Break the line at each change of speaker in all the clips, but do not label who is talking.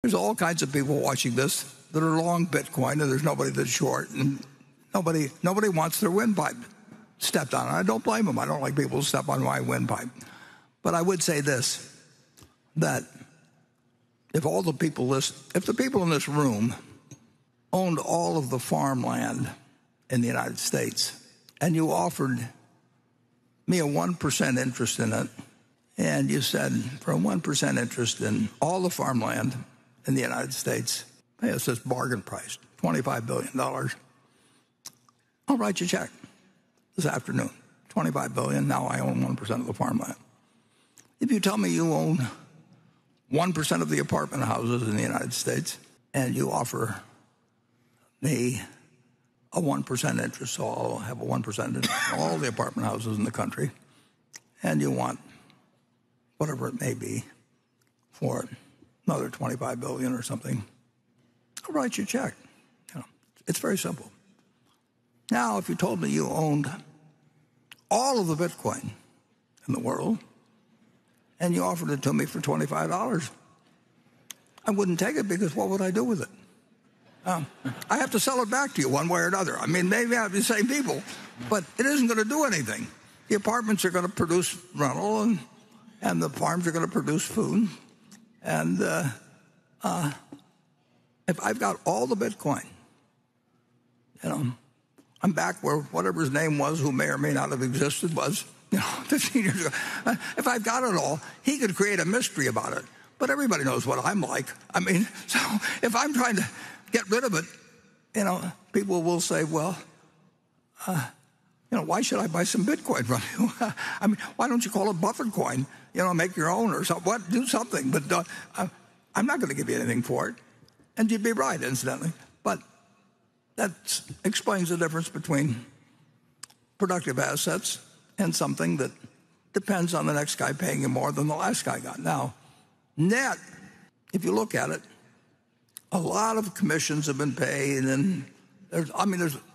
There's all kinds of people watching this that are long Bitcoin, and there's nobody that's short, and nobody wants their windpipe stepped on. I don't blame them. I don't like people who step on my windpipe. But I would say this, that if the people in this room owned all of the farmland in the United States, and you offered me a 1% interest in it, and you said, for a 1% interest in all the farmland in the United States, hey, it's this bargain price, $25 billion. I'll write you a check this afternoon, $25 billion, now I own 1% of the farmland. If you tell me you own 1% of the apartment houses in the United States, and you offer me a 1% interest, so I'll have a 1% interest in all the apartment houses in the country, and you want whatever it may be for another $25 billion or something, I'll write you a check. It's very simple. Now, if you told me you owned all of the Bitcoin in the world, and you offered it to me for $25, I wouldn't take it, because what would I do with it? I have to sell it back to you one way or another. I mean, maybe I have the same people, but it isn't going to do anything. The apartments are going to produce rental, and the farms are going to produce food. And if I've got all the Bitcoin, I'm back where whatever his name was, who may or may not have existed, was 15 years ago. If I've got it all, he could create a mystery about it. But everybody knows what I'm like. I mean, so if I'm trying to get rid of it, people will say, well, why should I buy some Bitcoin from you? I mean, why don't you call it Buffett coin? Make your own or something. What? Do something. But I'm not going to give you anything for it. And you'd be right, incidentally. But that explains the difference between productive assets and something that depends on the next guy paying you more than the last guy got. Now, net, if you look at it, a lot of commissions have been paid, and there's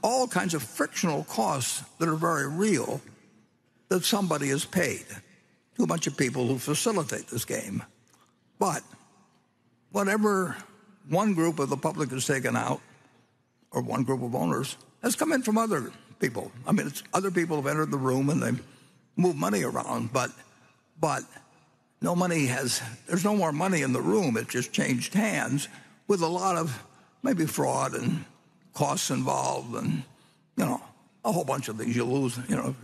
all kinds of frictional costs that are very real that somebody has paid to a bunch of people who facilitate this game. But whatever one group of the public has taken out, or one group of owners, has come in from other people. I mean, other people have entered the room and they move money around, but there's no more money in the room. It just changed hands with a lot of maybe fraud and costs involved, and a whole bunch of things. You lose,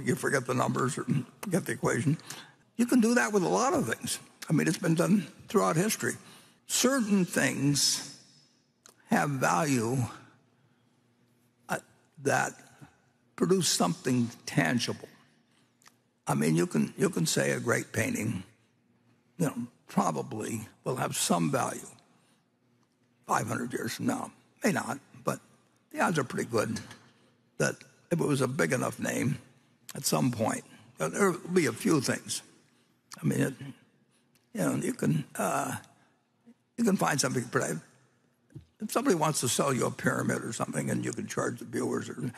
you forget the numbers or forget the equation. You can do that with a lot of things. I mean, it's been done throughout history. Certain things have value that produce something tangible. I mean, you can say a great painting, probably will have some value 500 years from now. May not, but the odds are pretty good that if it was a big enough name, at some point, there will be a few things. I mean, you can find something. If somebody wants to sell you a pyramid or something, and you can charge the viewers, or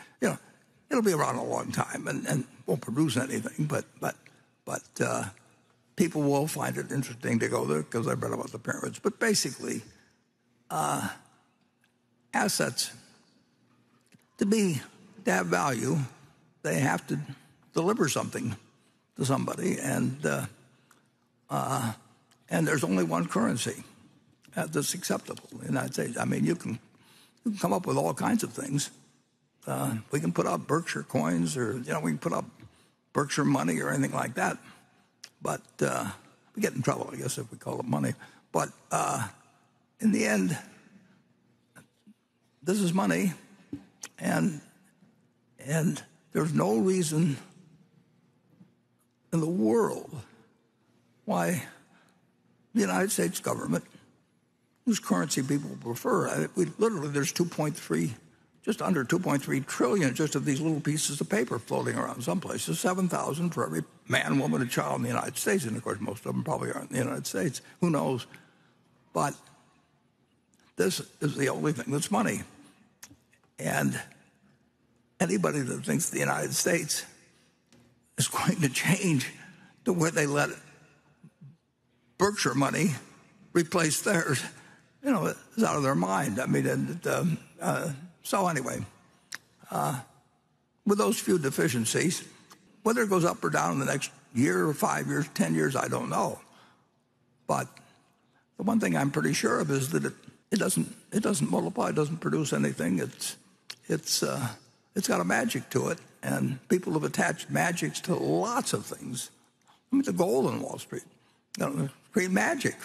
it'll be around a long time and won't produce anything. But people will find it interesting to go there because they've read about the pyramids. But basically, assets, to have value, they have to deliver something to somebody, and there's only one currency that's acceptable in the United States. I mean, you can come up with all kinds of things. We can put up Berkshire coins, or we can put up Berkshire money or anything like that. But we get in trouble, I guess, if we call it money. But in the end, this is money, and there's no reason in the world why the United States government, whose currency people prefer, there's just under 2.3 trillion just of these little pieces of paper floating around some places, 7,000 for every man, woman, and child in the United States. And of course, most of them probably aren't in the United States. Who knows? But this is the only thing that's money. And anybody that thinks the United States is going to change to where they let Berkshire money replace theirs is out of their mind. I mean, so anyway, with those few deficiencies, whether it goes up or down in the next year or 5 years, 10 years, I don't know. But the one thing I'm pretty sure of is that it doesn't multiply, it doesn't produce anything. It's got a magic to it, and people have attached magics to lots of things. I mean, the gold on Wall Street, create magic.